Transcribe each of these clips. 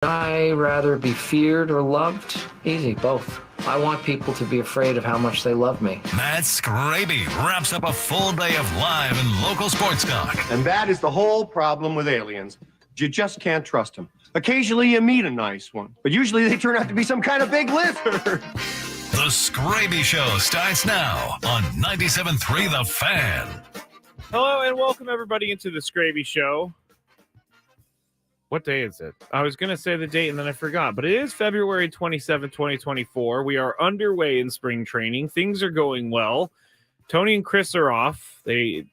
I rather be feared or loved? Easy, both. I want people to be afraid of how much they love me. Matt Skraby wraps up a full day of live and local sports talk. And that is the whole problem with aliens. You just can't trust them. Occasionally you meet a nice one, but usually they turn out to be some kind of big lizard. The Skraby Show starts now on 97.3 The Fan. Hello and welcome everybody into the Skraby Show. What day is it? I was going to say the date and then I forgot, but it is February 27, 2024. We are underway in spring training. Things are going well. Tony and Chris are off. They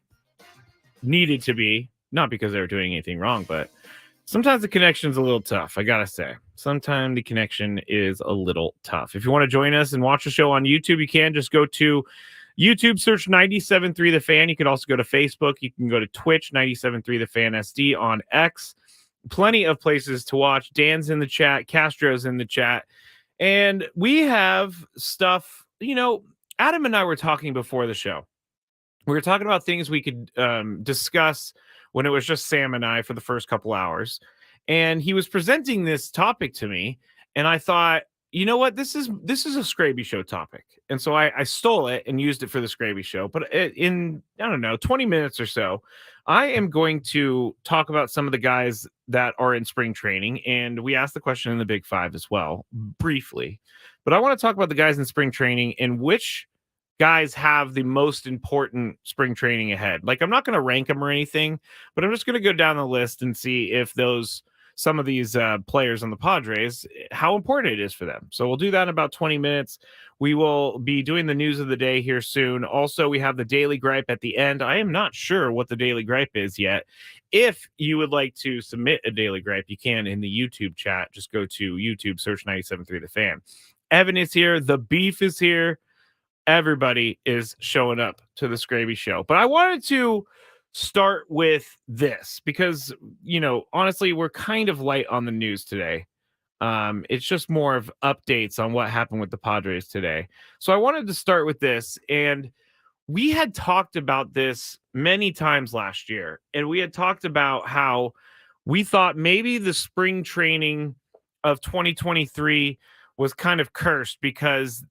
needed to be, not because they were doing anything wrong, but sometimes the connection's a little tough, I got to say. Sometimes the connection is a little tough. If you want to join us and watch the show on YouTube, you can just go to YouTube, search 97.3 The Fan. You can also go to Facebook. You can go to Twitch, 97.3 The Fan SD on X. Plenty of places to watch. Dan's in the chat. Castro's in the chat. And we have stuff, Adam and I were talking before the show. We were talking about things we could discuss when it was just Sam and I for the first couple hours. And he was presenting this topic to me. And I thought, you know what? This is a Skraby Show topic. And so I stole it and used it for the Skraby Show. But in, 20 minutes or so, I am going to talk about some of the guys that are in spring training. And we asked the question in the Big Five as well, briefly. But I want to talk about the guys in spring training and which guys have the most important spring training ahead. Like, I'm not going to rank them or anything, but I'm just going to go down the list and see if some of these players on the Padres, how important it is for them. So we'll do that in about 20 minutes. We will be doing the news of the day here soon. Also, we have the Daily Gripe at the end. I am not sure what the Daily Gripe is yet. If you would like to submit a Daily Gripe, you can in the YouTube chat. Just go to YouTube, search 97.3 The Fan. Evan is here. The Beef is here. Everybody is showing up to the Skraby Show. But I wanted to start with this because, honestly, we're kind of light on the news today. It's just more of updates on what happened with the Padres today. So I wanted to start with this, and we had talked about this many times last year, and we had talked about how we thought maybe the spring training of 2023 was kind of cursed because,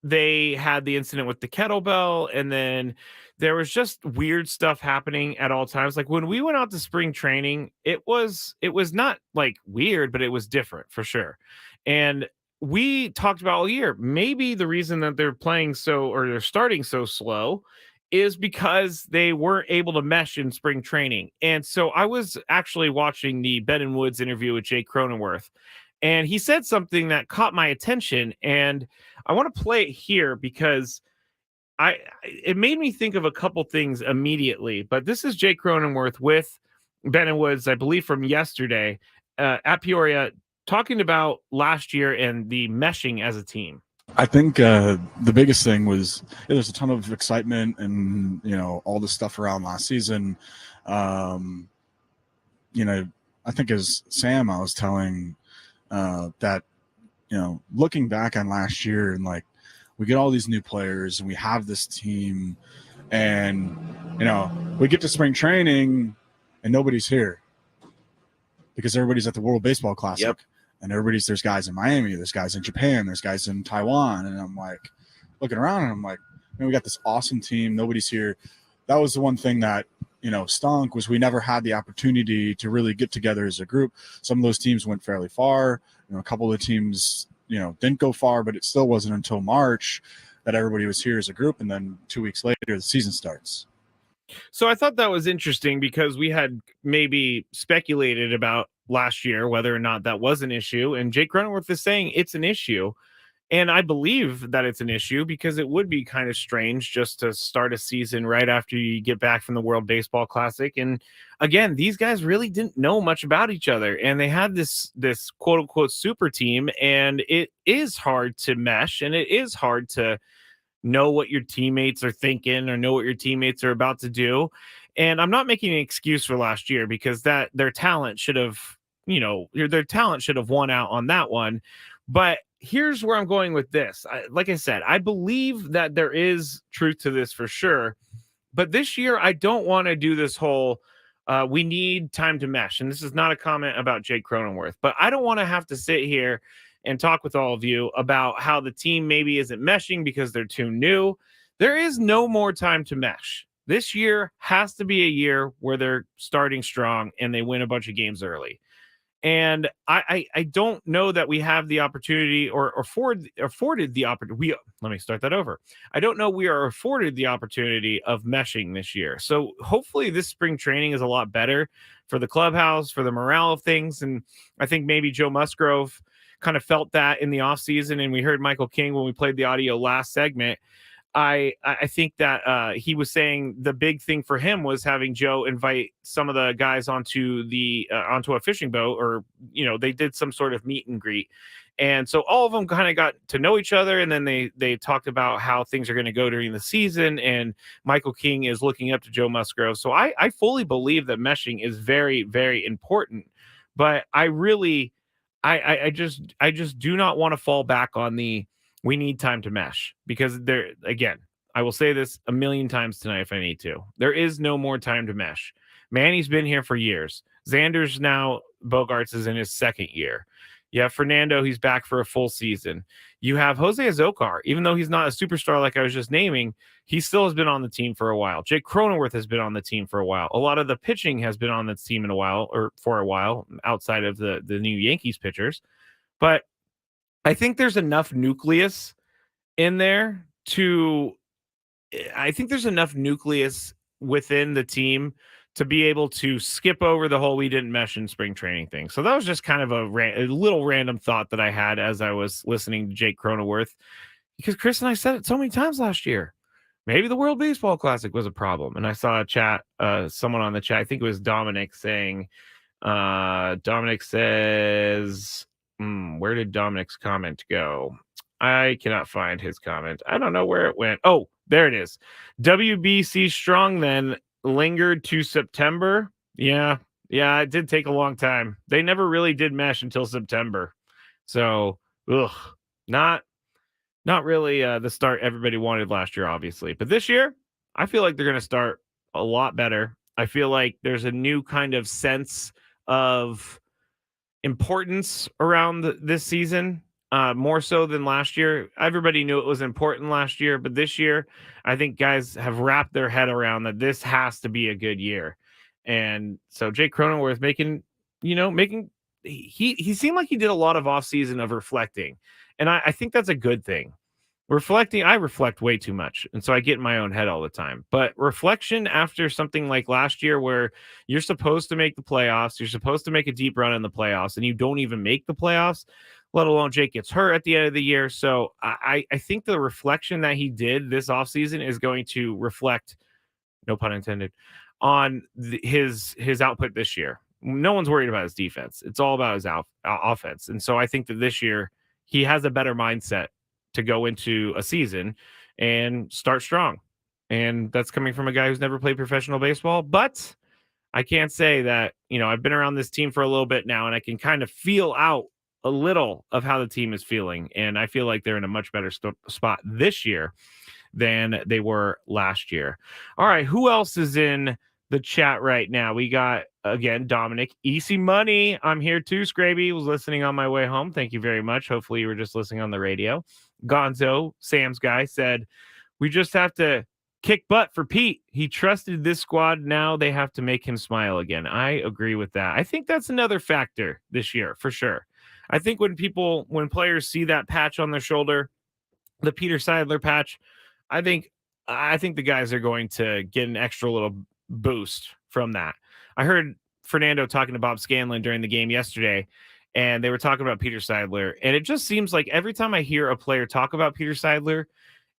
they had the incident with the kettlebell, and then there was just weird stuff happening at all times. Like when we went out to spring training, it was not like weird, but it was different for sure. And we talked about all year, maybe the reason that they're starting so slow is because they weren't able to mesh in spring training. And so I was actually watching the Ben and Woods interview with Jake Cronenworth, and he said something that caught my attention, and I want to play it here because it made me think of a couple things immediately. But this is Jake Cronenworth with Ben and Woods, I believe, from yesterday at Peoria, talking about last year and the meshing as a team. I think the biggest thing was there's a ton of excitement and, all the stuff around last season. I think as Sam, I was telling that, looking back on last year and like we get all these new players and we have this team and, we get to spring training and nobody's here because everybody's at the World Baseball Classic. Yep. And there's guys in Miami, there's guys in Japan, there's guys in Taiwan. And I'm like looking around and I'm like, man, we got this awesome team. Nobody's here. That was the one thing that, stunk was we never had the opportunity to really get together as a group. Some of those teams went fairly far. A couple of teams, didn't go far, but it still wasn't until March that everybody was here as a group. And then 2 weeks later, the season starts. So I thought that was interesting because we had maybe speculated about last year whether or not that was an issue. And Jake Cronenworth is saying it's an issue. And I believe that it's an issue because it would be kind of strange just to start a season right after you get back from the World Baseball Classic. And again, these guys really didn't know much about each other. And they had this quote unquote super team. And it is hard to mesh and it is hard to know what your teammates are thinking or know what your teammates are about to do. And I'm not making an excuse for last year because their talent should have won out on that one. But here's where I'm going with this. Like I said, I believe that there is truth to this for sure. But this year, I don't want to do this whole, We need time to mesh. And this is not a comment about Jake Cronenworth, but I don't want to have to sit here and talk with all of you about how the team maybe isn't meshing because they're too new. There is no more time to mesh. This year has to be a year where they're starting strong and they win a bunch of games early. And I don't know that we have the opportunity or afforded the opportunity. Let me start that over. I don't know we are afforded the opportunity of meshing this year. So hopefully this spring training is a lot better for the clubhouse, for the morale of things. And I think maybe Joe Musgrove kind of felt that in the offseason. And we heard Michael King when we played the audio last segment. I think that he was saying the big thing for him was having Joe invite some of the guys onto a fishing boat, or they did some sort of meet and greet, and so all of them kind of got to know each other, and then they talked about how things are going to go during the season. And Michael King is looking up to Joe Musgrove, so I fully believe that meshing is very, very important. But I just do not want to fall back on we need time to mesh, because again, I will say this a million times tonight if I need to. There is no more time to mesh. Manny's been here for years. Xander's now, Bogarts is in his second year. You have Fernando, he's back for a full season. You have Jose Azocar, even though he's not a superstar like I was just naming, he still has been on the team for a while. Jake Cronenworth has been on the team for a while. A lot of the pitching has been on the team for a while, outside of the new Yankees pitchers. But I think there's enough nucleus in there I think there's enough nucleus within the team to be able to skip over the whole we didn't mesh in spring training thing. So that was just kind of a little random thought that I had as I was listening to Jake Cronenworth, because Chris and I said it so many times last year. Maybe the World Baseball Classic was a problem. And I saw a chat, someone on the chat, I think it was Dominic, saying, Dominic says, where did Dominic's comment go? I cannot find his comment. I don't know where it went. Oh, there it is. WBC Strong then lingered to September. Yeah, it did take a long time. They never really did mesh until September. So, not really the start everybody wanted last year, obviously. But this year, I feel like they're going to start a lot better. I feel like there's a new kind of sense of importance around this season, more so than last year. Everybody knew it was important last year, but this year, I think guys have wrapped their head around that this has to be a good year. And so Jake Cronenworth he seemed like he did a lot of offseason of reflecting. And I think that's a good thing. I reflect way too much, and so I get in my own head all the time. But reflection after something like last year, where you're supposed to make the playoffs, you're supposed to make a deep run in the playoffs, and you don't even make the playoffs, let alone Jake gets hurt at the end of the year. So I think the reflection that he did this offseason is going to reflect, no pun intended, on his output this year. No one's worried about his defense. It's all about his offense. And so I think that this year he has a better mindset to go into a season and start strong. And that's coming from a guy who's never played professional baseball. But I can't say that, I've been around this team for a little bit now, and I can kind of feel out a little of how the team is feeling. And I feel like they're in a much better spot this year than they were last year. All right, who else is in the chat right now? We got, again, Dominic, Easy Money. I'm here too. Skraby was listening on my way home. Thank you very much. Hopefully you were just listening on the radio. Gonzo, Sam's guy, said, we just have to kick butt for Pete. He trusted this squad. Now they have to make him smile again. I agree with that. I think that's another factor this year for sure. I think when players see that patch on their shoulder, the Peter Seidler patch, I think the guys are going to get an extra little boost from that. I heard Fernando talking to Bob Scanlon during the game yesterday, and they were talking about Peter Seidler. And it just seems like every time I hear a player talk about Peter Seidler,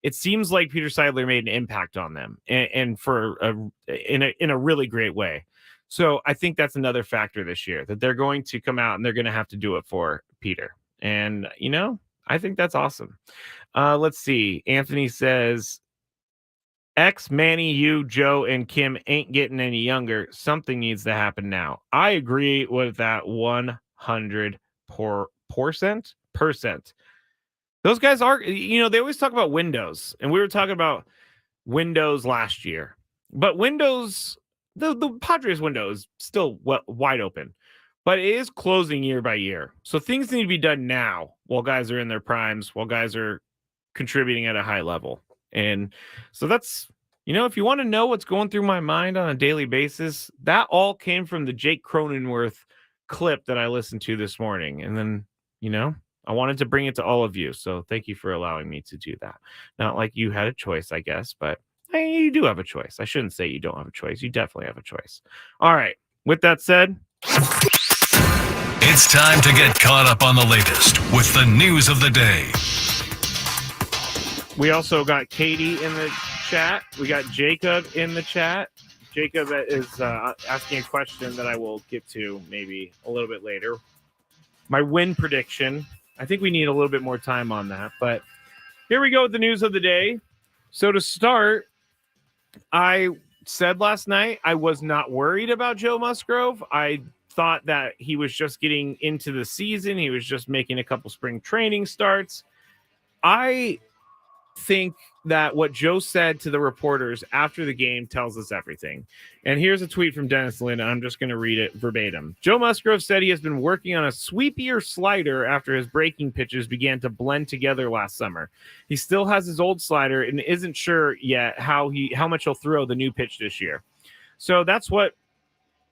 it seems like Peter Seidler made an impact on them, and in a really great way. So I think that's another factor this year, that they're going to come out and they're going to have to do it for Peter. And, I think that's awesome. Let's see. Anthony says, X, Manny, you, Joe, and Kim ain't getting any younger. Something needs to happen now. I agree with that 100%. Those guys are, they always talk about windows, and we were talking about windows last year. But windows the Padres window is still wide open, but it is closing year by year. So things need to be done now while guys are in their primes, while guys are contributing at a high level. And so that's, if you want to know what's going through my mind on a daily basis, that all came from the Jake Cronenworth clip that I listened to this morning. And then, I wanted to bring it to all of you. So thank you for allowing me to do that. Not like you had a choice, I guess, but you do have a choice. I shouldn't say you don't have a choice. You definitely have a choice. All right. With that said, it's time to get caught up on the latest with the news of the day. We also got Katie in the chat. We got Jacob in the chat. Jacob is asking a question that I will get to maybe a little bit later. My win prediction. I think we need a little bit more time on that. But here we go with the news of the day. So to start, I said last night I was not worried about Joe Musgrove. I thought that he was just getting into the season. He was just making a couple spring training starts. I think that what Joe said to the reporters after the game tells us everything. And here's a tweet from Dennis Lynn. I'm just going to read it verbatim. Joe Musgrove said he has been working on a sweepier slider after his breaking pitches began to blend together last summer. He still has his old slider and isn't sure yet how much he'll throw the new pitch this year. So that's what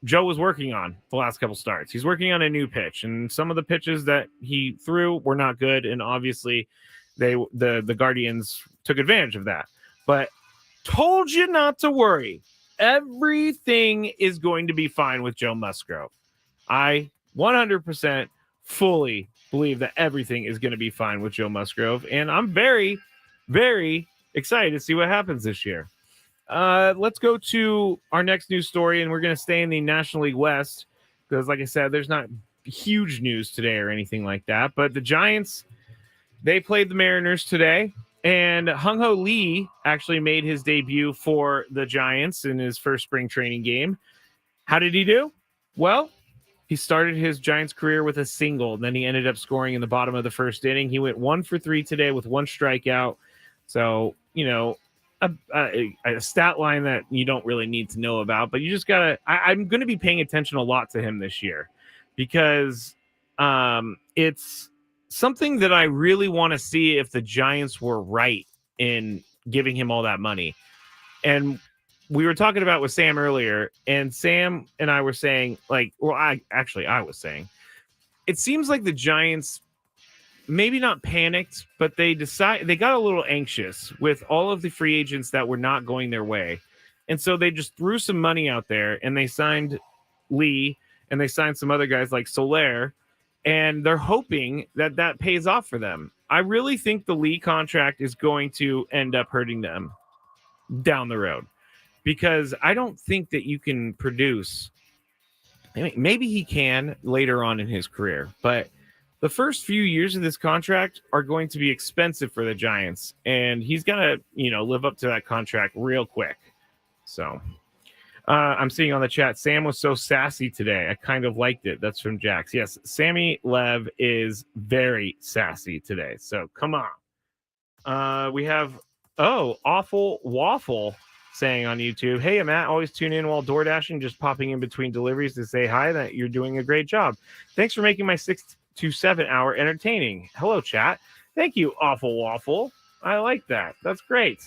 Joe was working on the last couple starts. He's working on a new pitch, and some of the pitches that he threw were not good, and obviously the Guardians took advantage of that. But told you not to worry. Everything is going to be fine with Joe Musgrove. I 100% fully believe that everything is going to be fine with Joe Musgrove, and I'm very, very excited to see what happens this year. Let's go to our next news story, and we're going to stay in the National League West because, like I said, there's not huge news today or anything like that. But the Giants, they played the Mariners today, and Hung-Ho Lee actually made his debut for the Giants in his first spring training game. How did he do? Well, he started his Giants career with a single, and then he ended up scoring in the bottom of the first inning. He went 1 for 3 today with 1 strikeout. So, a stat line that you don't really need to know about, but you just gotta. I'm going to be paying attention a lot to him this year because it's something that I really want to see if the Giants were right in giving him all that money. And we were talking about with Sam earlier, and Sam and I were saying, I was saying, it seems like the Giants maybe not panicked, but they got a little anxious with all of the free agents that were not going their way. And so they just threw some money out there, and they signed Lee, and they signed some other guys like Soler, and they're hoping that that pays off for them. I really think the Lee contract is going to end up hurting them down the road because I don't think that you can produce. I mean, maybe he can later on in his career, but the first few years of this contract are going to be expensive for the Giants, and he's got to, live up to that contract real quick. So I'm seeing on the chat, Sam was so sassy today. I kind of liked it. That's from Jax. Yes, Sammy Lev is very sassy today. So come on. We have, Awful Waffle saying on YouTube, hey, Matt, always tune in while door dashing, just popping in between deliveries to say hi, that you're doing a great job. Thanks for making my 6 to 7 hour entertaining. Hello, chat. Thank you, Awful Waffle. I like that. That's great.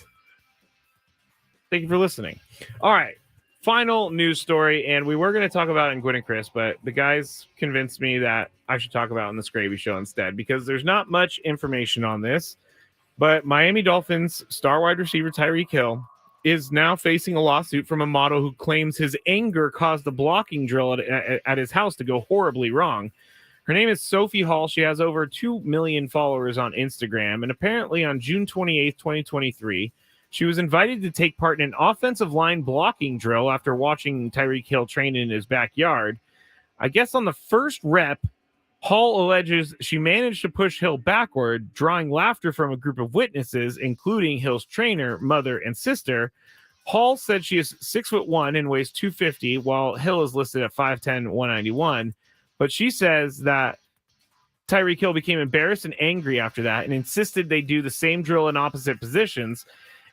Thank you for listening. All right. Final news story, and we were going to talk about it in Gwyn and Chris, but the guys convinced me that I should talk about it on the Skraby Show instead because there's not much information on this. But Miami Dolphins star wide receiver Tyreek Hill is now facing a lawsuit from a model who claims his anger caused the blocking drill at his house to go horribly wrong. Her name is Sophie Hall. She has over 2 million followers on Instagram. And apparently on June 28th, 2023, she was invited to take part in an offensive line blocking drill after watching Tyreek Hill train in his backyard. I guess on the first rep, Hall alleges she managed to push Hill backward, drawing laughter from a group of witnesses, including Hill's trainer, mother, and sister. Hall said she is 6'1" and weighs 250, while Hill is listed at 5'10", 191. But she says that Tyreek Hill became embarrassed and angry after that and insisted they do the same drill in opposite positions.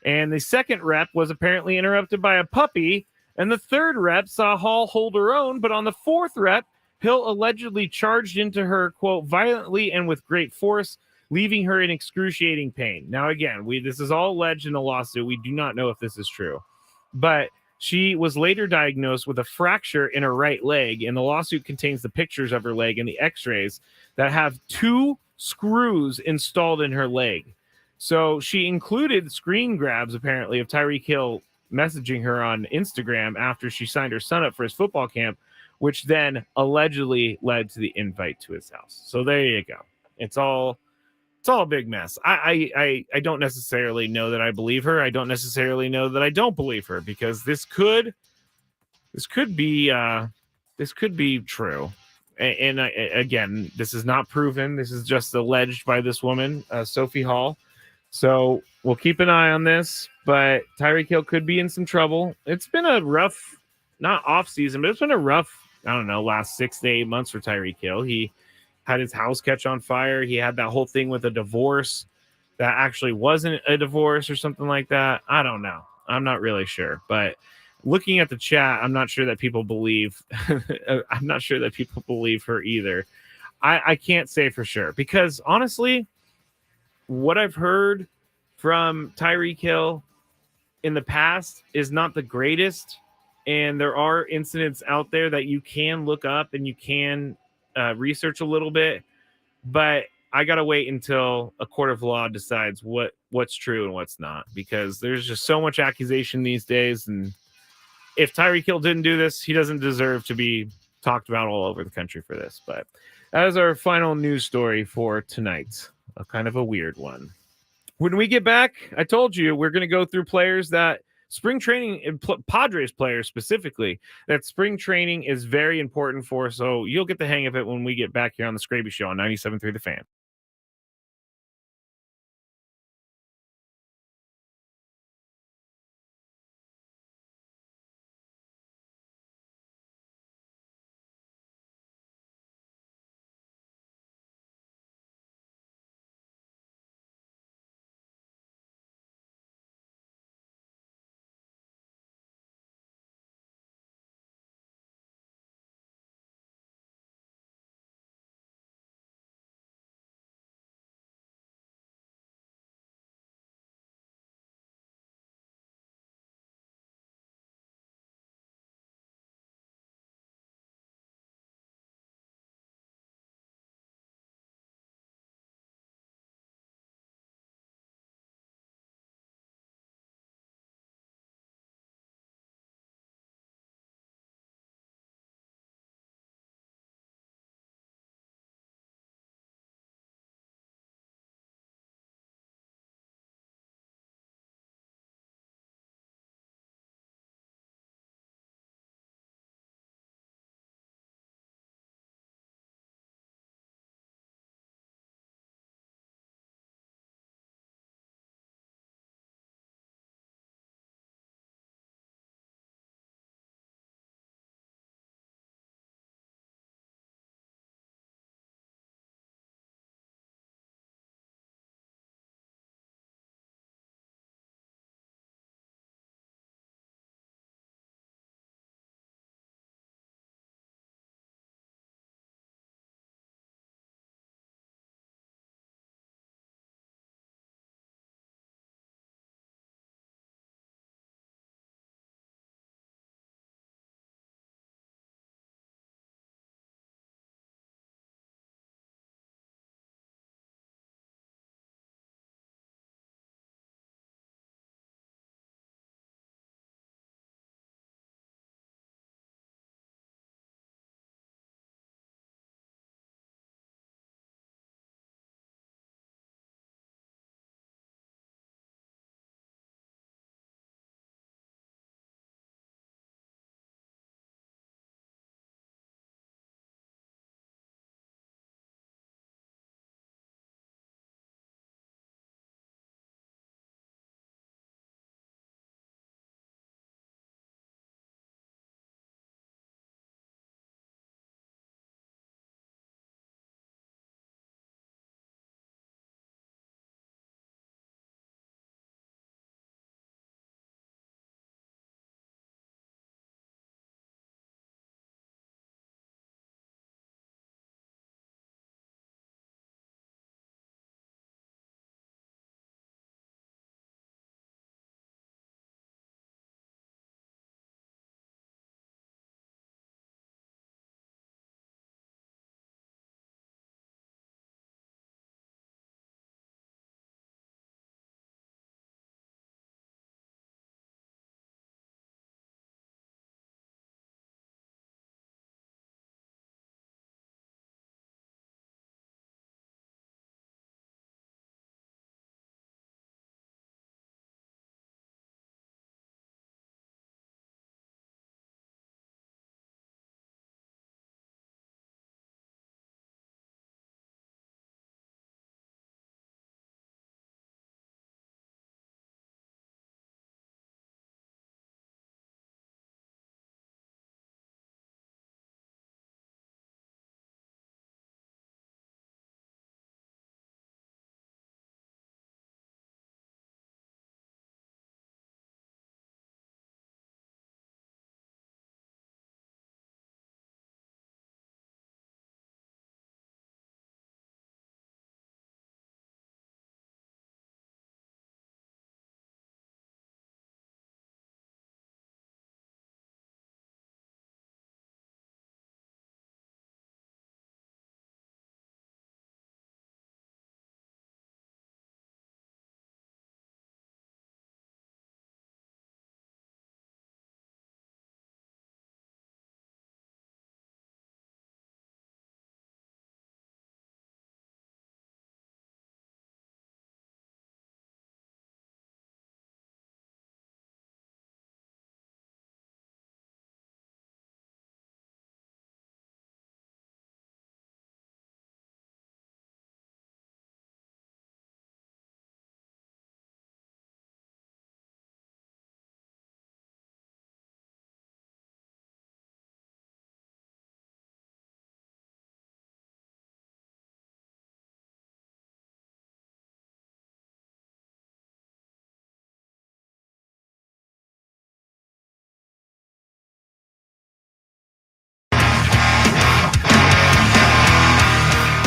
And the second rep was apparently interrupted by a puppy And the third rep saw Hall hold her own, but on the fourth rep, Hill allegedly charged into her, quote, violently and with great force, leaving her in excruciating pain. Now, again, this is all alleged in a lawsuit. We do not know if this is true. But she was later diagnosed with a fracture in her right leg, and the lawsuit contains the pictures of her leg and the x-rays that have 2 screws installed in her leg. So she included screen grabs, apparently, of Tyreek Hill messaging her on Instagram after she signed her son up for his football camp, which then allegedly led to the invite to his house. So there you go. It's all a big mess. I don't necessarily know that I believe her. I don't necessarily know that I don't believe her, because this could be true. And again, this is not proven. This is just alleged by this woman, Sophie Hall. So we'll keep an eye on this. But Tyreek Hill could be in some trouble. It's been a rough, not off season, but it's been a rough, I don't know, last 6 to 8 months for Tyreek Hill. He had his house catch on fire. He had that whole thing with a divorce that actually wasn't a divorce or something like that. I don't know. I'm not really sure. But looking at the chat, I'm not sure that people believe. I'm not sure that people believe her either. I can't say for sure, because honestly, what I've heard from Tyreek Hill in the past is not the greatest. And there are incidents out there that you can look up and you can research a little bit, but I gotta wait until a court of law decides what's true and what's not, because there's just so much accusation these days. And if Tyreek Hill didn't do this, he doesn't deserve to be talked about all over the country for this. But that is our final news story for tonight. A kind of a weird one. When we get back, I told you we're going to go through players that spring training, Padres players specifically, that spring training is very important for. So you'll get the hang of it when we get back here on the Skraby Show on 97.3 The Fan.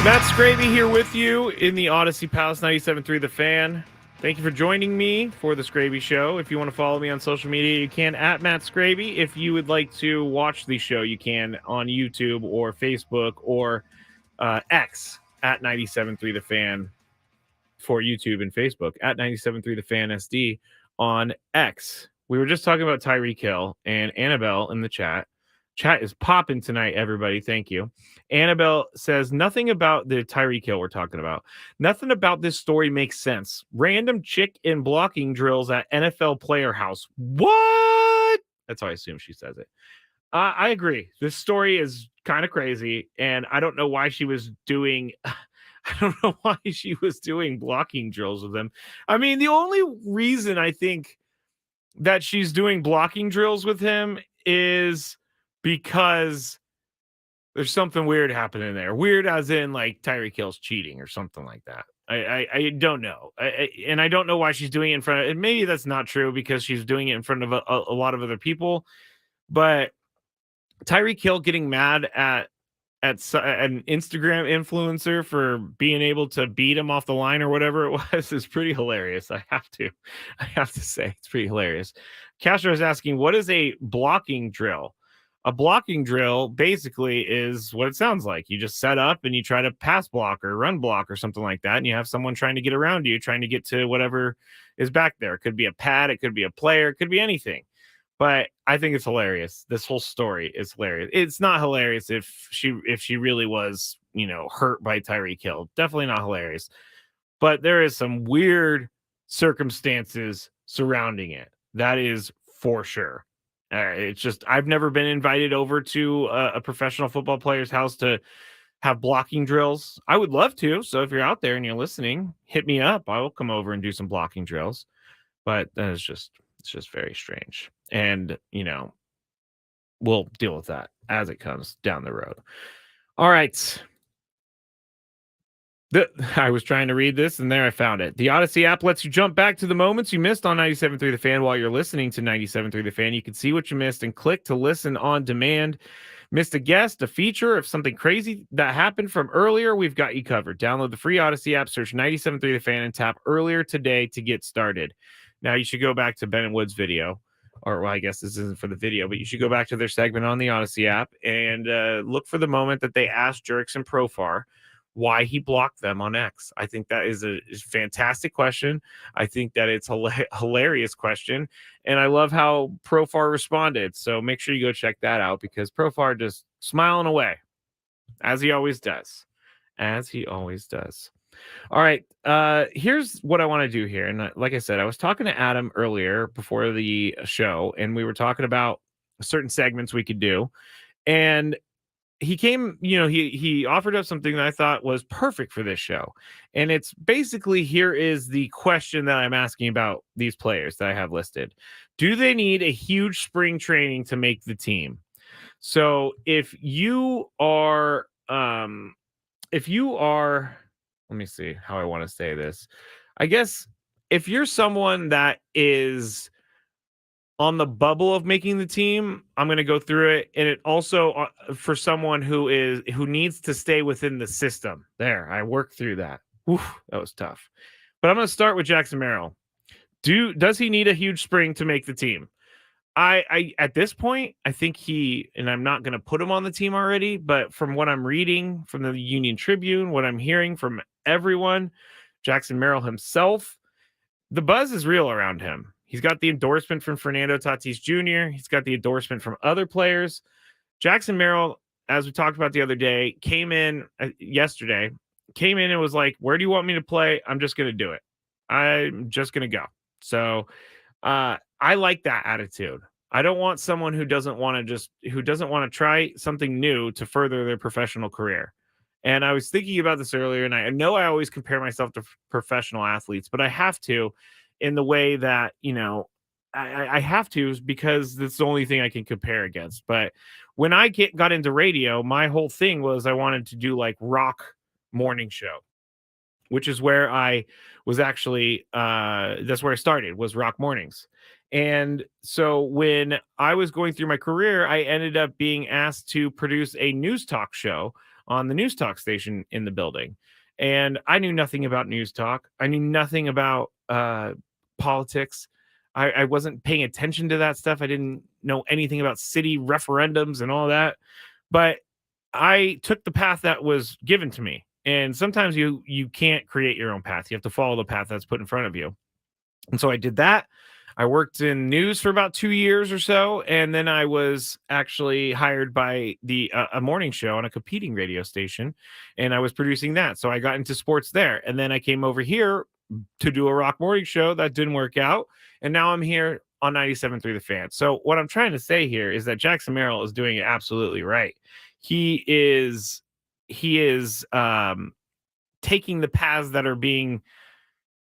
Matt Skraby here with you in the Odyssey Palace 97.3 The Fan. Thank you for joining me for the Skraby Show. If you want to follow me on social media, you can at Matt Skraby. If you would like to watch the show, you can on YouTube or Facebook or X at 97.3 The Fan for YouTube and Facebook, at 97.3 The Fan SD on X. We were just talking about Tyreek Hill and Annabelle in the chat. Chat is popping tonight, everybody. Thank you. Annabelle says, nothing about the Tyreek Hill we're talking about. Nothing about this story makes sense. Random chick in blocking drills at NFL player house. What? That's how I assume she says it. I agree. This story is kind of crazy, and I don't know why she was doing... I don't know why she was doing blocking drills with him. I mean, the only reason I think that she's doing blocking drills with him is because there's something weird happening there. Weird as in like Tyreek Hill's cheating or something like that. I don't know. And I don't know why she's doing it in front of, and maybe that's not true because she's doing it in front of a lot of other people. But Tyreek Hill getting mad at an Instagram influencer for being able to beat him off the line or whatever it was is pretty hilarious. I have to say it's pretty hilarious. Castro is asking, what is a blocking drill? A blocking drill basically is what it sounds like. You just set up and you try to pass block or run block or something like that. And you have someone trying to get around you, trying to get to whatever is back there. It could be a pad. It could be a player. It could be anything. But I think it's hilarious. This whole story is hilarious. It's not hilarious if she really was, hurt by Tyreek Hill. Definitely not hilarious. But there is some weird circumstances surrounding it. That is for sure. It's just I've never been invited over to a professional football player's house to have blocking drills. I would love to. So if you're out there and you're listening, hit me up. I will come over and do some blocking drills. But it's just very strange. And, we'll deal with that as it comes down the road. All right. I was trying to read this, and there I found it. The Odyssey app lets you jump back to the moments you missed on 97.3 The Fan while you're listening to 97.3 The Fan. You can see what you missed and click to listen on demand. Missed a guest, a feature, of something crazy that happened from earlier, we've got you covered. Download the free Odyssey app, search 97.3 The Fan, and tap earlier today to get started. Now, you should go back to Ben and Wood's video, or well, I guess this isn't for the video, but you should go back to their segment on the Odyssey app and look for the moment that they asked Jerkson Profar why he blocked them on X. I think that is a fantastic question. I think that it's a hilarious question, and I love how Profar responded. So make sure you go check that out because Profar just smiling away, as he always does. All right, here's what I want to do here. And like I said, I was talking to Adam earlier before the show, and we were talking about certain segments we could do. And he came, he offered up something that I thought was perfect for this show. And it's basically, here is the question that I'm asking about these players that I have listed. Do they need a huge spring training to make the team? So if you are, let me see how I want to say this. I guess if you're someone that is on the bubble of making the team, I'm going to go through it. And it also for someone who needs to stay within the system. There, I worked through that. Oof, that was tough. But I'm going to start with Jackson Merrill. Does he need a huge spring to make the team? I at this point, I think and I'm not going to put him on the team already, but from what I'm reading from the Union Tribune, what I'm hearing from everyone, Jackson Merrill himself, the buzz is real around him. He's got the endorsement from Fernando Tatis Jr. He's got the endorsement from other players. Jackson Merrill, as we talked about the other day, came in yesterday, and was like, where do you want me to play? I'm just going to do it. I'm just going to go. So I like that attitude. I don't want someone who doesn't want to try something new to further their professional career. And I was thinking about this earlier, and I know I always compare myself to professional athletes, but I have to in the way that, I have to because that's the only thing I can compare against. But when I got into radio, my whole thing was I wanted to do like rock morning show, which is where I was actually, that's where I started, was rock mornings. And so when I was going through my career, I ended up being asked to produce a news talk show on the news talk station in the building. And I knew nothing about news talk. I knew nothing about politics. I wasn't paying attention to that stuff. I didn't know anything about city referendums and all that. But I took the path that was given to me. And sometimes you can't create your own path. You have to follow the path that's put in front of you. And so I did that. I worked in news for about 2 years or so, and then I was actually hired by a morning show on a competing radio station, and I was producing that. So I got into sports there, and then I came over here to do a rock morning show. That didn't work out, and now I'm here on 97.3 The Fan. So what I'm trying to say here is that Jackson Merrill is doing it absolutely right. He is taking the paths that are being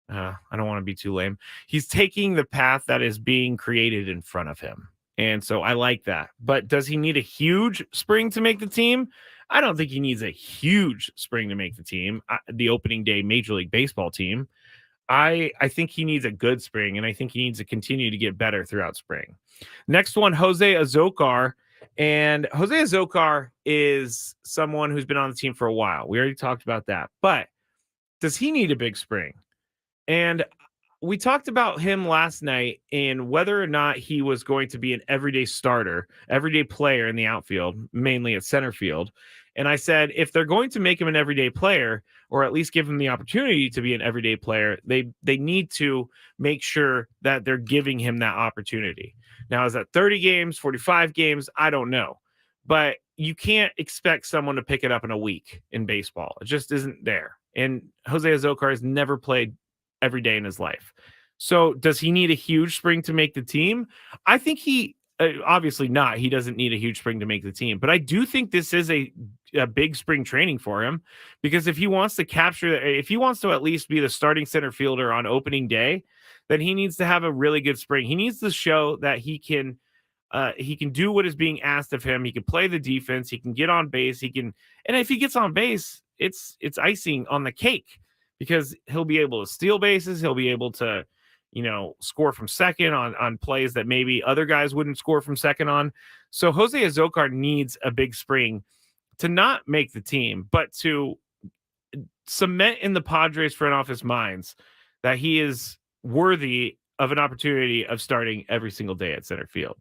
I don't want to be too lame. He's taking the path that is being created in front of him. And so I like that. But does he need a huge spring to make the team? I don't think he needs a huge spring to make the team, the opening day Major League Baseball team. I think he needs a good spring, and I think he needs to continue to get better throughout spring. Next one, Jose Azocar. And Jose Azocar is someone who's been on the team for a while. We already talked about that. But does he need a big spring? And we talked about him last night and whether or not he was going to be an everyday starter, everyday player in the outfield, mainly at center field. And I said, if they're going to make him an everyday player, or at least give him the opportunity to be an everyday player, they need to make sure that they're giving him that opportunity. Now, is that 30 games, 45 games? I don't know. But you can't expect someone to pick it up in a week in baseball. It just isn't there. And Jose Azocar has never played every day in his life. So does he need a huge spring to make the team? I think he obviously not. He doesn't need a huge spring to make the team, but I do think this is a big spring training for him, because if he wants to if he wants to at least be the starting center fielder on opening day, then he needs to have a really good spring. He needs to show that he can do what is being asked of him. He can play the defense. He can get on base. And if he gets on base, it's icing on the cake, because he'll be able to steal bases. He'll be able to, score from second on plays that maybe other guys wouldn't score from second on. So Jose Azocar needs a big spring to not make the team, but to cement in the Padres front office minds that he is worthy of an opportunity of starting every single day at center field.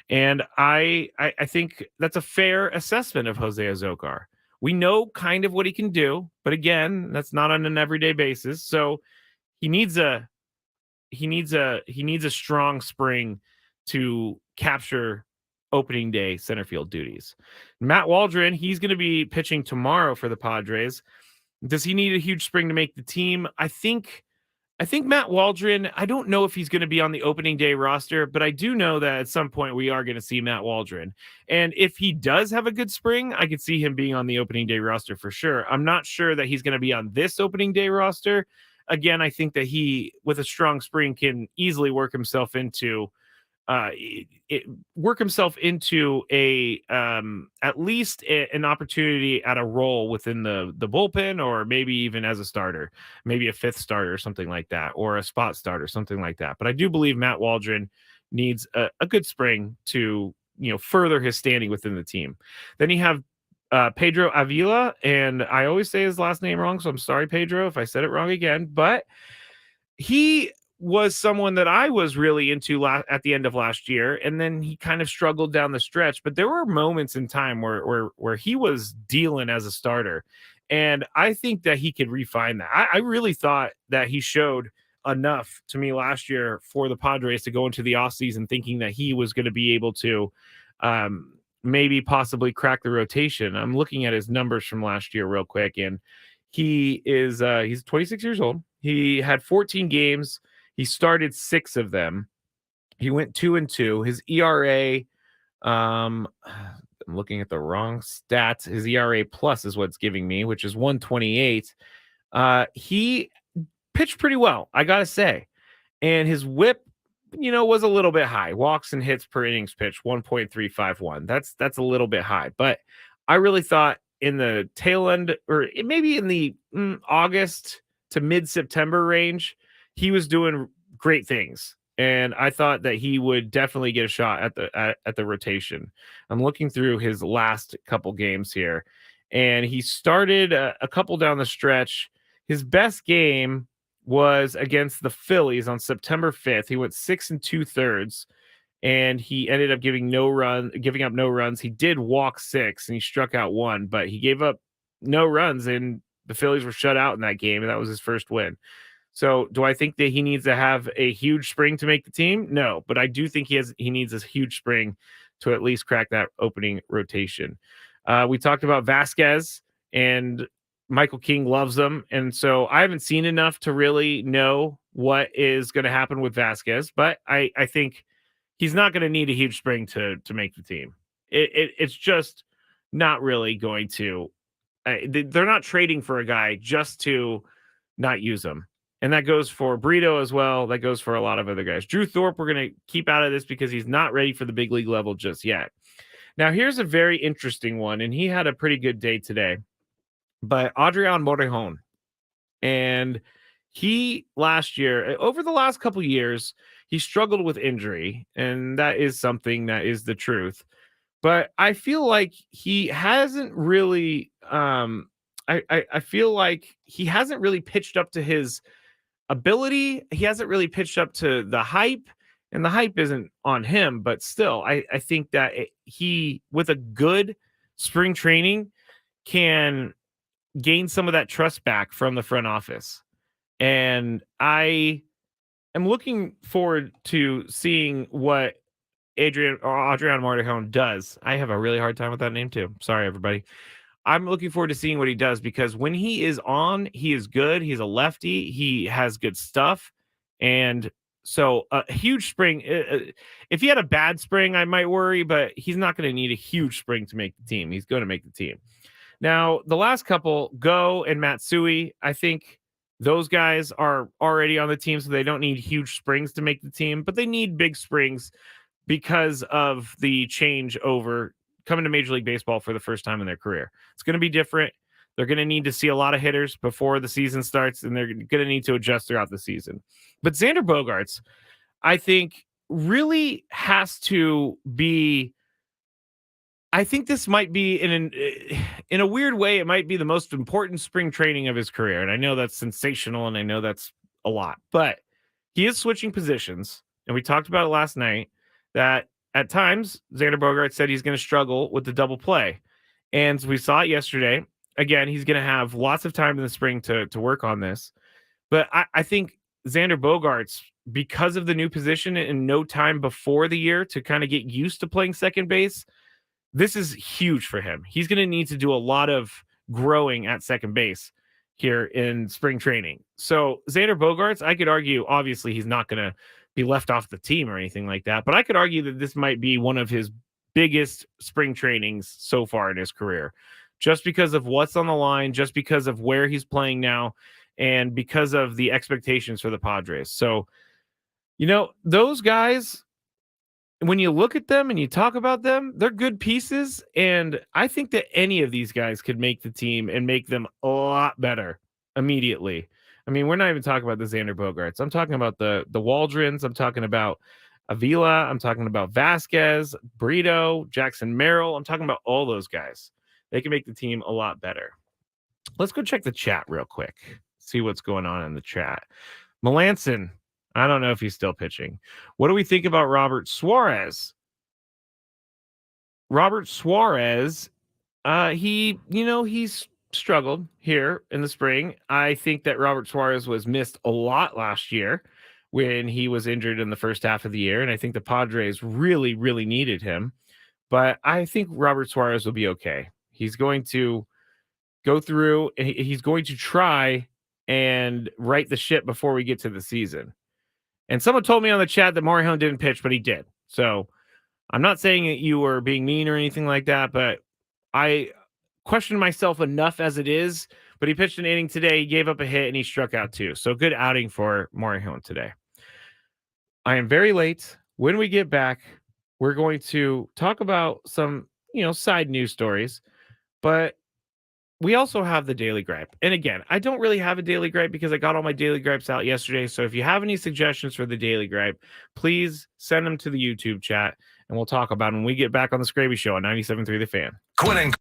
And I think that's a fair assessment of Jose Azocar. We know kind of what he can do, but again, that's not on an everyday basis. So he needs a strong spring to capture opening day center field duties. Matt Waldron, he's going to be pitching tomorrow for the Padres. Does he need a huge spring to make the team? I think Matt Waldron, I don't know if he's going to be on the opening day roster, but I do know that at some point we are going to see Matt Waldron. And if he does have a good spring, I could see him being on the opening day roster for sure. I'm not sure that he's going to be on this opening day roster. Again, I think that he, with a strong spring, can easily work himself into at least an opportunity at a role within the bullpen, or maybe even as a starter, maybe a fifth starter or something like that, or a spot starter, something like that. But I do believe Matt Waldron needs a good spring to further his standing within the team. Then you have Pedro Avila, and I always say his last name wrong, so I'm sorry, Pedro, if I said it wrong again, but he was someone that I was really into at the end of last year, and then he kind of struggled down the stretch. But there were moments in time where he was dealing as a starter, and I think that he could refine that. I really thought that he showed enough to me last year for the Padres to go into the offseason thinking that he was going to be able to maybe possibly crack the rotation. I'm looking at his numbers from last year real quick, and he's 26 years old. He had 14 games. He started 6 of them. He went 2-2. His ERA, I'm looking at the wrong stats. His ERA plus is what's giving me, which is 128. He pitched pretty well, I gotta say. And his whip, was a little bit high. Walks and hits per innings pitched, 1.351. That's a little bit high. But I really thought in the tail end, or maybe in the August to mid-September range, he was doing great things, and I thought that he would definitely get a shot at the rotation. I'm looking through his last couple games here, and he started a couple down the stretch. His best game was against the Phillies on September 5th. He went 6 2/3, and he ended up giving up no runs. He did walk 6, and he struck out 1, but he gave up no runs, and the Phillies were shut out in that game, and that was his first win. So do I think that he needs to have a huge spring to make the team? No, but I do think he needs a huge spring to at least crack that opening rotation. We talked about Vasquez, and Michael King loves him. And so I haven't seen enough to really know what is going to happen with Vasquez, but I think he's not going to need a huge spring to make the team. It's just not really going to. They're not trading for a guy just to not use him. And that goes for Brito as well. That goes for a lot of other guys. Drew Thorpe, we're going to keep out of this because he's not ready for the big league level just yet. Now, here's a very interesting one, and he had a pretty good day today. But Adrian Morejon, and he last year, over the last couple of years, he struggled with injury, and that is something that is the truth. But I feel like he hasn't really, I feel like he hasn't really pitched up to his ability. He hasn't really pitched up to the hype, and the hype isn't on him, but still, I think that he, with a good spring training, can gain some of that trust back from the front office. And I am looking forward to seeing what Adrian Morejon does. I have a really hard time with that name too. Sorry, everybody. I'm looking forward to seeing what he does, because when he is on, he is good. He's a lefty. He has good stuff. And so a huge spring, if he had a bad spring, I might worry, but he's not going to need a huge spring to make the team. He's going to make the team. Now, the last couple, Go and Matsui, I think those guys are already on the team, so they don't need huge springs to make the team, but they need big springs because of the change over coming to Major League Baseball for the first time in their career. It's going to be different. They're going to need to see a lot of hitters before the season starts, and they're going to need to adjust throughout the season. But Xander Bogaerts, I think, really has to be. I think this might be in a weird way, it might be the most important spring training of his career. And I know that's sensational, and I know that's a lot, but he is switching positions. And we talked about it last night that at times Xander Bogaerts said he's going to struggle with the double play. And we saw it yesterday. Again, he's going to have lots of time in the spring to work on this. But I think Xander Bogaerts, because of the new position and no time before the year to kind of get used to playing second base, this is huge for him. He's going to need to do a lot of growing at second base here in spring training. So Xander Bogaerts, I could argue, obviously, he's not going to be left off the team or anything like that, but I could argue that this might be one of his biggest spring trainings so far in his career, just because of what's on the line, just because of where he's playing now, and because of the expectations for the Padres. So, those guys, when you look at them and you talk about them, they're good pieces. And I think that any of these guys could make the team and make them a lot better immediately. I mean, we're not even talking about the Xander Bogaerts. I'm talking about the Waldrons. I'm talking about Avila. I'm talking about Vasquez, Brito, Jackson Merrill. I'm talking about all those guys. They can make the team a lot better. Let's go check the chat real quick. See what's going on in the chat. Melanson, I don't know if he's still pitching. What do we think about Robert Suarez? Robert Suarez, he's struggled here in the spring. I think that Robert Suarez was missed a lot last year when he was injured in the first half of the year, and I think the Padres really, really needed him. But I think Robert Suarez will be okay. He's going to go through, he's going to try and right the ship before we get to the season. And someone told me on the chat that Morejon didn't pitch, but he did. So I'm not saying that you were being mean or anything like that, but I question myself enough as it is. But he pitched an inning today. He gave up a hit and he struck out too. So good outing for Morejon today. I am very late. When we get back, we're going to talk about some, side news stories, but we also have the Daily Gripe. And again, I don't really have a Daily Gripe because I got all my Daily Gripes out yesterday. So if you have any suggestions for the Daily Gripe, please send them to the YouTube chat and we'll talk about them when we get back on the Skraby Show on 97.3 The Fan. Quinn and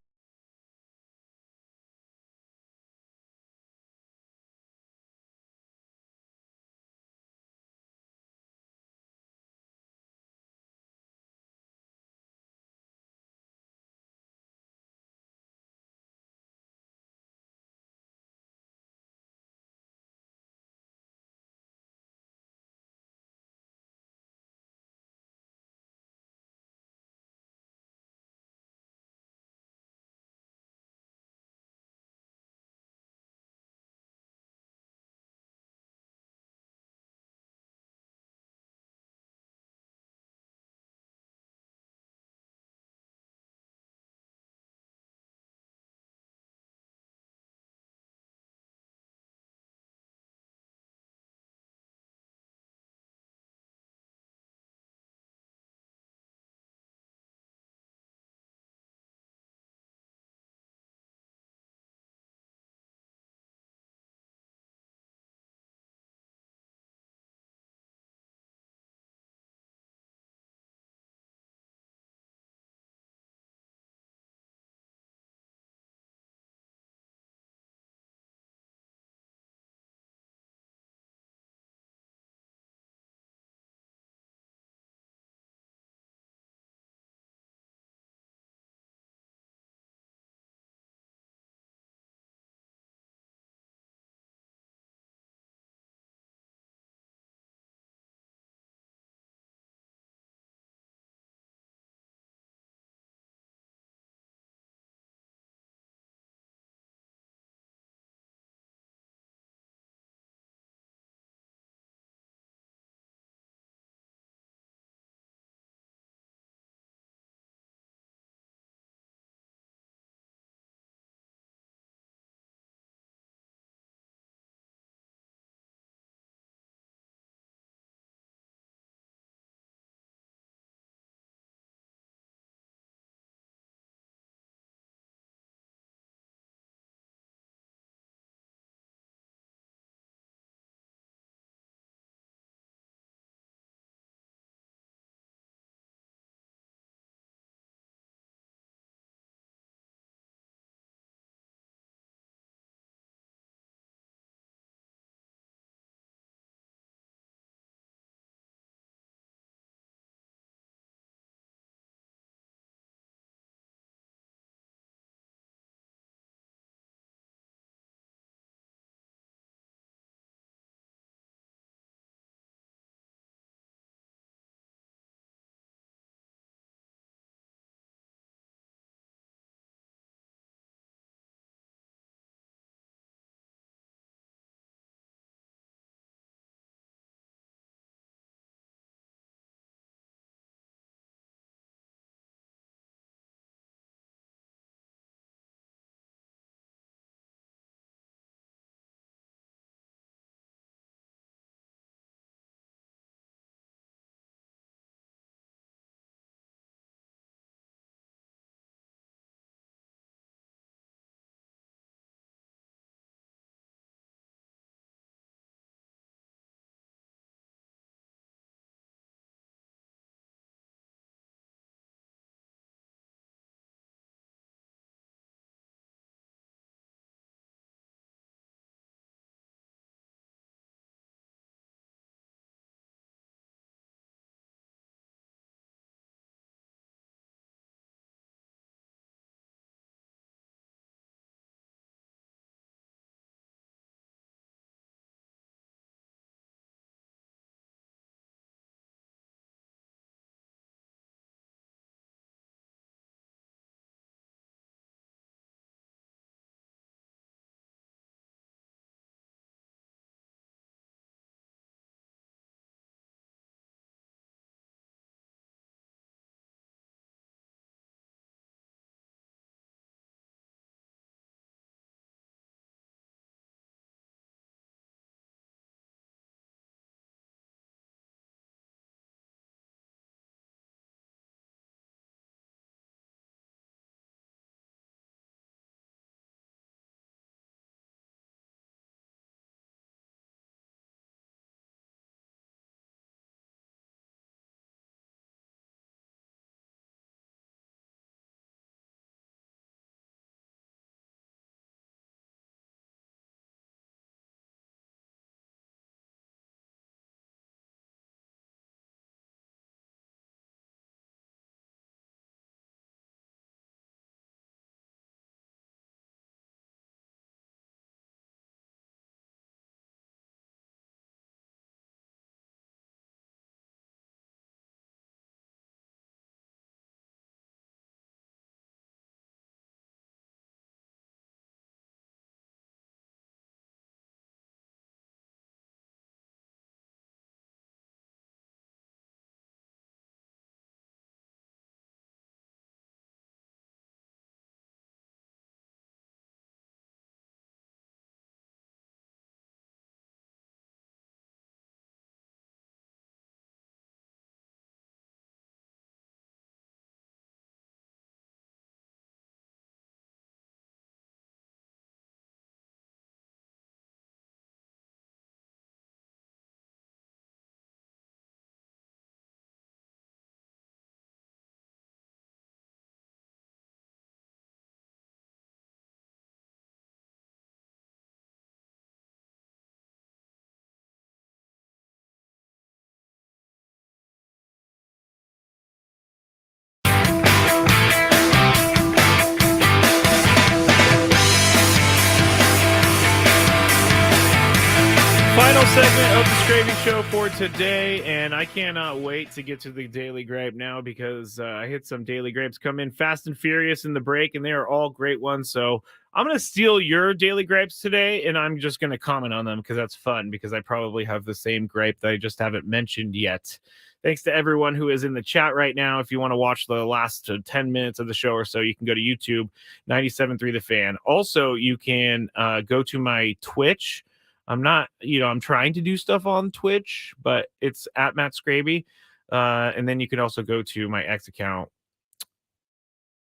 Final segment of the Skraby Show for today, and I cannot wait to get to the Daily Gripe now because I hit some Daily Gripes come in fast and furious in the break, and they are all great ones. So I'm going to steal your Daily Gripes today, and I'm just going to comment on them because that's fun, because I probably have the same gripe that I just haven't mentioned yet. Thanks to everyone who is in the chat right now. If you want to watch the last 10 minutes of the show or so, you can go to YouTube, 97.3 The Fan. Also, you can go to my Twitch. I'm trying to do stuff on Twitch, but it's at Matt Skraby. And then you can also go to my X account.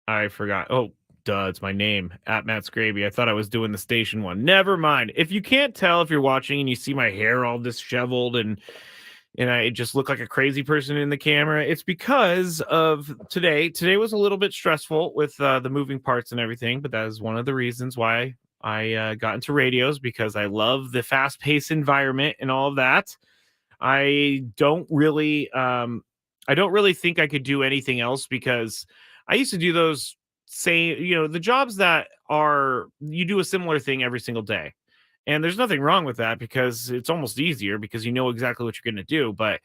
I forgot. Oh, duh, it's my name, at Matt Skraby. I thought I was doing the station one. Never mind. If you can't tell, if you're watching and you see my hair all disheveled and I just look like a crazy person in the camera, it's because of today. Today was a little bit stressful with the moving parts and everything, but that is one of the reasons why I got into radios, because I love the fast-paced environment and all of that. I don't really think I could do anything else, because I used to do those the jobs that are, you do a similar thing every single day. And there's nothing wrong with that, because it's almost easier because you know exactly what you're going to do. But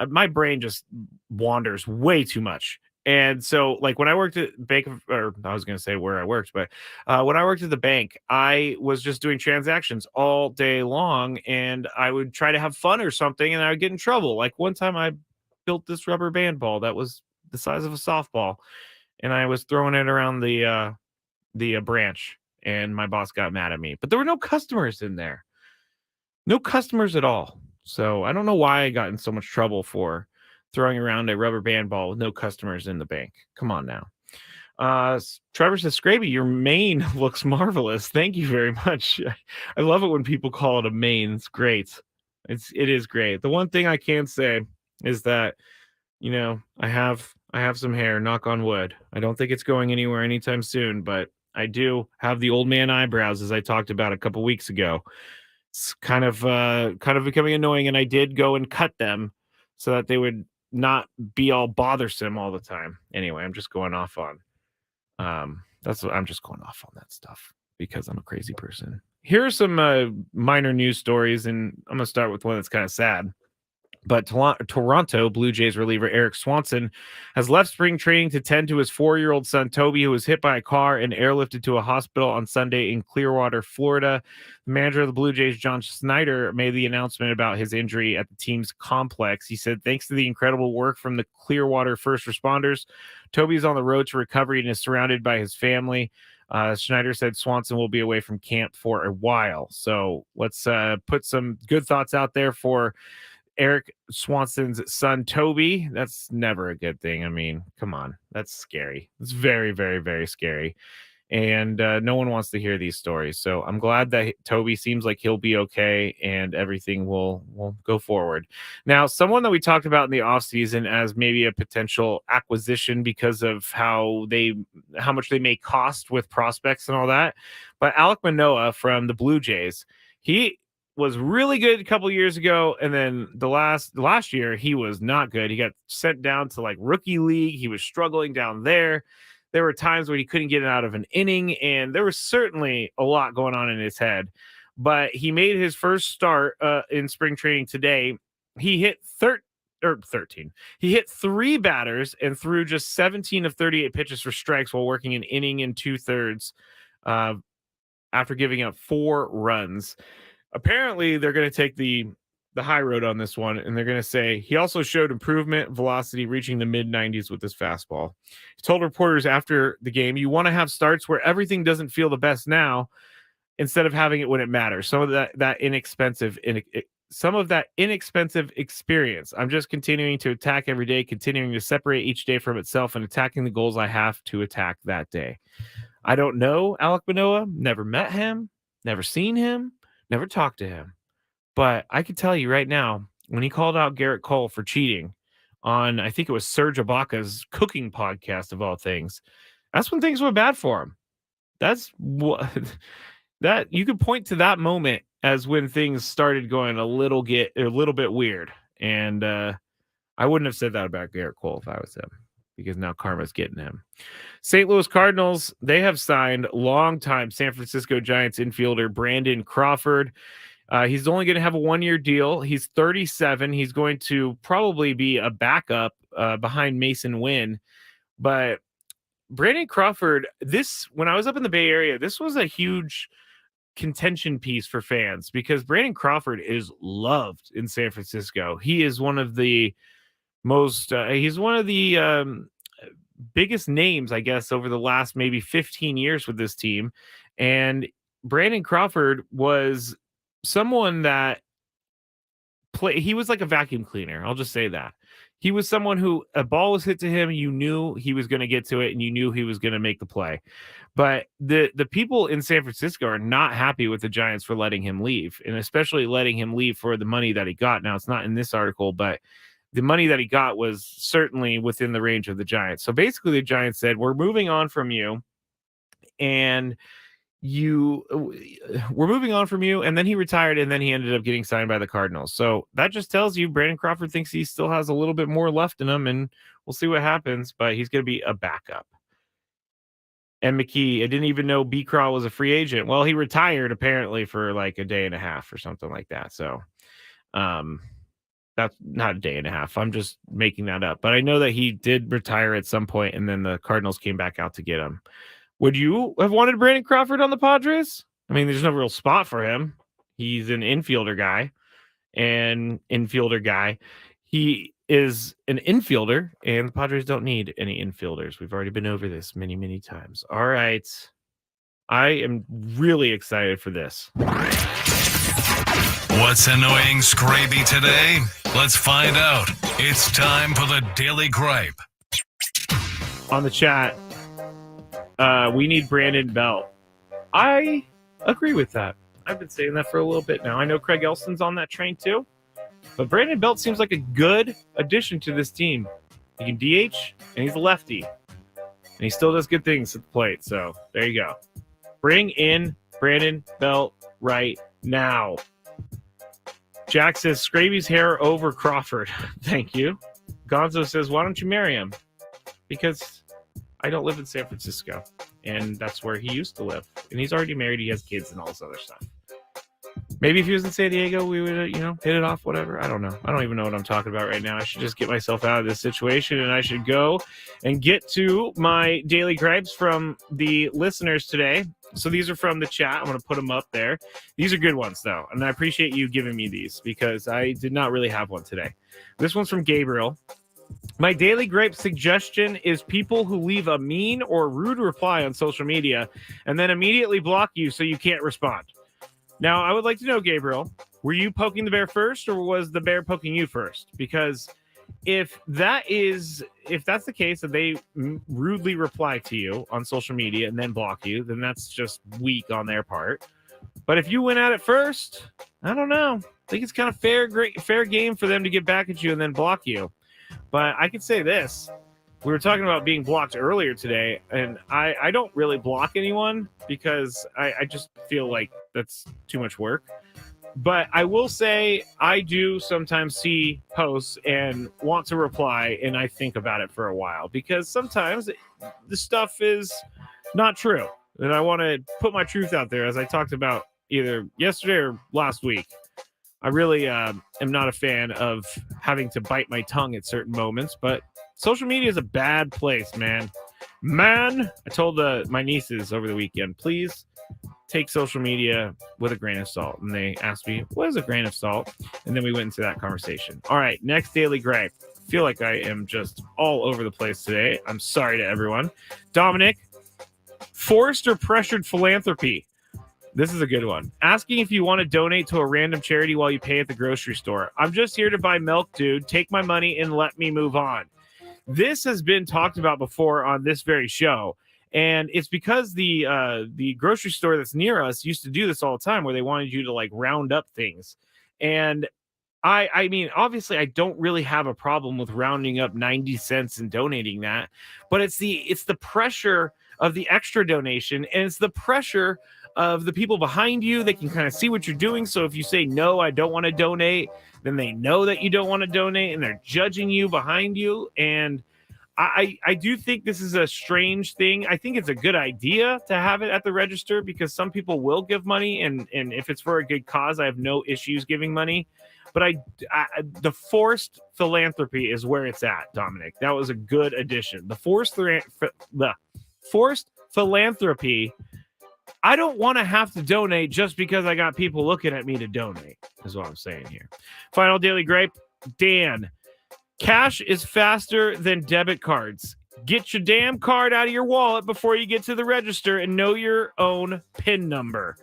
my brain just wanders way too much. And so, like, when I worked at I was going to say where I worked, but when I worked at the bank, I was just doing transactions all day long, and I would try to have fun or something, and I would get in trouble. Like, one time I built this rubber band ball that was the size of a softball, and I was throwing it around the branch, and my boss got mad at me. But there were no customers in there. No customers at all. So I don't know why I got in so much trouble for throwing around a rubber band ball with no customers in the bank. Come on now. Trevor says, Skraby, your mane looks marvelous. Thank you very much. I love it when people call it a mane. It's great. It is great. The one thing I can say is that, I have some hair, knock on wood. I don't think it's going anywhere anytime soon, but I do have the old man eyebrows, as I talked about a couple weeks ago. It's kind of becoming annoying, and I did go and cut them so that they would not be all bothersome all the time. Anyway, I'm just going off on that stuff because I'm a crazy person. Here are some minor news stories, and I'm gonna start with one that's kind of sad. But Toronto Blue Jays reliever Eric Swanson has left spring training to tend to his 4-year-old son, Toby, who was hit by a car and airlifted to a hospital on Sunday in Clearwater, Florida. The manager of the Blue Jays, John Schneider, made the announcement about his injury at the team's complex. He said, thanks to the incredible work from the Clearwater first responders, Toby is on the road to recovery and is surrounded by his family. Schneider said Swanson will be away from camp for a while. So let's put some good thoughts out there for Eric Swanson's son, Toby. That's never a good thing. I mean, come on. That's scary. It's very, very, very scary. And no one wants to hear these stories. So I'm glad that Toby seems like he'll be okay and everything will go forward. Now, someone that we talked about in the offseason as maybe a potential acquisition because of how much they may cost with prospects and all that. But Alek Manoah from the Blue Jays, he was really good a couple years ago, and then the last year he was not good. He got sent down to like rookie league. He was struggling down there. There were times where he couldn't get it out of an inning, and there was certainly a lot going on in his head. But he made his first start in spring training today. He hit 13. He hit 3 batters and threw just 17 of 38 pitches for strikes while working an inning and 2/3 after giving up 4 runs. Apparently, they're going to take the high road on this one, and they're going to say he also showed improvement, velocity, reaching the mid-90s with his fastball. He told reporters after the game, you want to have starts where everything doesn't feel the best now instead of having it when it matters. Some of that inexpensive experience. I'm just continuing to attack every day, continuing to separate each day from itself and attacking the goals I have to attack that day. I don't know Alek Manoah, never met him, never seen him, never talked to him. But I can tell you right now, when he called out Garrett Cole for cheating on, I think it was Serge Ibaka's cooking podcast of all things, that's when things went bad for him. That's what that you could point to that moment as when things started going a little bit weird. And I wouldn't have said that about Garrett Cole if I was him, because now karma's getting him. St. Louis Cardinals, they have signed longtime San Francisco Giants infielder Brandon Crawford. He's only going to have a 1-year deal. He's 37. He's going to probably be a backup behind Mason Wynn. But Brandon Crawford, when I was up in the Bay Area, this was a huge contention piece for fans because Brandon Crawford is loved in San Francisco. He is one of the biggest names, I guess, over the last maybe 15 years with this team. And Brandon Crawford was someone that he was like a vacuum cleaner. I'll just say that. He was someone who a ball was hit to him, you knew he was going to get to it, and you knew he was going to make the play. But the people in San Francisco are not happy with the Giants for letting him leave, and especially letting him leave for the money that he got. Now, it's not in this article, but the money that he got was certainly within the range of the Giants. So basically, the Giants said, we're moving on from you, and we're moving on from you. And then he retired, and then he ended up getting signed by the Cardinals. So that just tells you Brandon Crawford thinks he still has a little bit more left in him, and we'll see what happens, but he's going to be a backup. And McKee, I didn't even know B. Craw was a free agent. Well, he retired apparently for like a day and a half or something like that. So that's not a day and a half. I'm just making that up. But I know that he did retire at some point, and then the Cardinals came back out to get him. Would you have wanted Brandon Crawford on the Padres? I mean, there's no real spot for him. He's an infielder guy. He is an infielder, and the Padres don't need any infielders. We've already been over this many, many times. All right. I am really excited for this. What's annoying Skraby today? Let's find out. It's time for the Daily Gripe. On the chat, we need Brandon Belt. I agree with that. I've been saying that for a little bit now. I know Craig Elston's on that train too. But Brandon Belt seems like a good addition to this team. He can DH, and he's a lefty. And he still does good things at the plate. So there you go. Bring in Brandon Belt right now. Jack says, Skraby's hair over Crawford. Thank you. Gonzo says, why don't you marry him? Because I don't live in San Francisco. And that's where he used to live. And he's already married. He has kids and all this other stuff. Maybe if he was in San Diego, we would, hit it off, whatever. I don't know. I don't even know what I'm talking about right now. I should just get myself out of this situation, and I should go and get to my daily gripes from the listeners today. So these are from the chat. I'm going to put them up there. These are good ones, though, and I appreciate you giving me these because I did not really have one today. This one's from Gabriel. My daily gripe suggestion is people who leave a mean or rude reply on social media and then immediately block you so you can't respond. Now, I would like to know, Gabriel, were you poking the bear first or was the bear poking you first? Because if that's the case and they rudely reply to you on social media and then block you, then that's just weak on their part. But if you went at it first, I don't know. I think it's kind of fair game for them to get back at you and then block you. But I could say this. We were talking about being blocked earlier today, and I don't really block anyone because I just feel like that's too much work. But I will say I do sometimes see posts and want to reply, and I think about it for a while because sometimes the stuff is not true. And I want to put my truth out there, as I talked about either yesterday or last week. I really am not a fan of having to bite my tongue at certain moments, but social media is a bad place, man. I told my nieces over the weekend, please take social media with a grain of salt. And they asked me, what is a grain of salt? And then we went into that conversation. All right, next daily gripe. I feel like I am just all over the place today. I'm sorry to everyone. Dominic, forced or pressured philanthropy. This is a good one. Asking if you want to donate to a random charity while you pay at the grocery store. I'm just here to buy milk, dude. Take my money and let me move on. This has been talked about before on this very show. And it's because the grocery store that's near us used to do this all the time where they wanted you to like round up things. And I mean, obviously I don't really have a problem with rounding up 90 cents and donating that, but it's the pressure of the extra donation, and it's the pressure of the people behind you. They can kind of see what you're doing. So if you say, no, I don't want to donate, then they know that you don't want to donate and they're judging you behind you. And I do think this is a strange thing. I think it's a good idea to have it at the register because some people will give money, and if it's for a good cause, I have no issues giving money. But the forced philanthropy is where it's at, Dominic. That was a good addition. The forced philanthropy. I don't want to have to donate just because I got people looking at me to donate, is what I'm saying here. Final daily gripe, Dan. Cash is faster than debit cards. Get your damn card out of your wallet before you get to the register and know your own PIN number.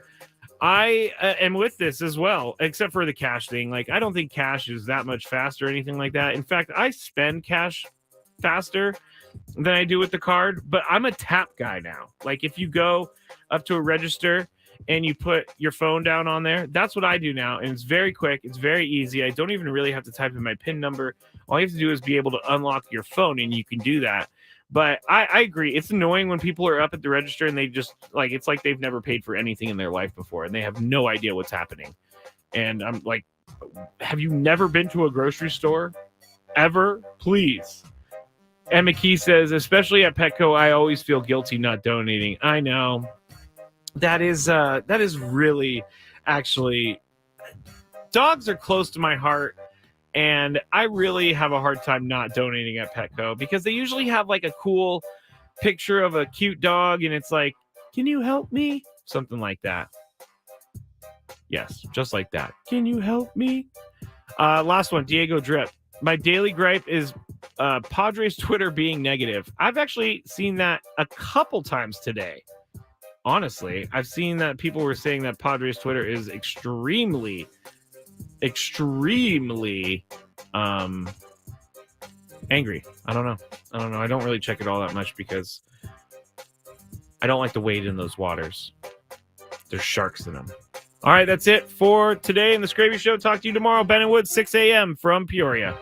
I am with this as well, except for the cash thing. Like, I don't think cash is that much faster or anything like that. In fact, I spend cash faster than I do with the card, but I'm a tap guy now. Like, if you go up to a register and you put your phone down on there, that's what I do now. And it's very quick. It's very easy. I don't even really have to type in my PIN number. All you have to do is be able to unlock your phone, and you can do that. But I agree. It's annoying when people are up at the register and they just, like, it's like they've never paid for anything in their life before, and they have no idea what's happening. And I'm like, have you never been to a grocery store? Ever? Please. And McKee says, especially at Petco, I always feel guilty not donating. I know. That is really, actually, dogs are close to my heart, and I really have a hard time not donating at Petco because they usually have like a cool picture of a cute dog, and it's like, can you help me? Something like that. Yes, just like that. Can you help me? Last one, Diego Drip. My daily gripe is Padres Twitter being negative. I've actually seen that a couple times today. Honestly, I've seen that people were saying that Padres Twitter is extremely angry. I don't know. I don't really check it all that much because I don't like to wade in those waters. There's sharks in them. All right, that's it for today in the Skraby Show. Talk to you tomorrow. Ben and Wood, 6 a.m. from Peoria.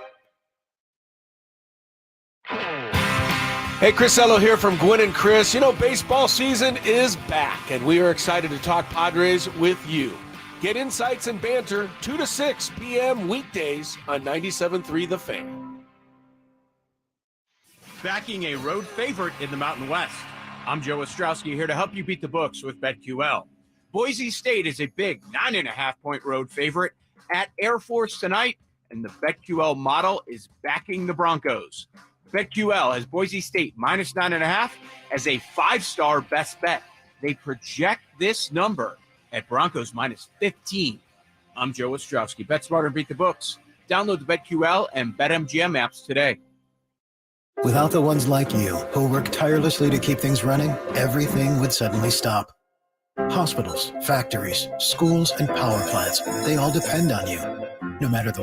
Hey, Chris Ello here from Gwen and Chris. You know, baseball season is back, and we are excited to talk Padres with you. Get insights and banter 2 to 6 p.m. weekdays on 97.3 The Fan. Backing a road favorite in the Mountain West. I'm Joe Ostrowski here to help you beat the books with BetQL. Boise State is a big 9.5-point road favorite at Air Force tonight, and the BetQL model is backing the Broncos. BetQL has Boise State minus 9.5 as a 5-star best bet. They project this number at Broncos minus 15. I'm Joe Ostrowski. Bet smarter and beat the books. Download the BetQL and BetMGM apps today. Without the ones like you who work tirelessly to keep things running, everything would suddenly stop. Hospitals, factories, schools, and power plants, they all depend on you. No matter the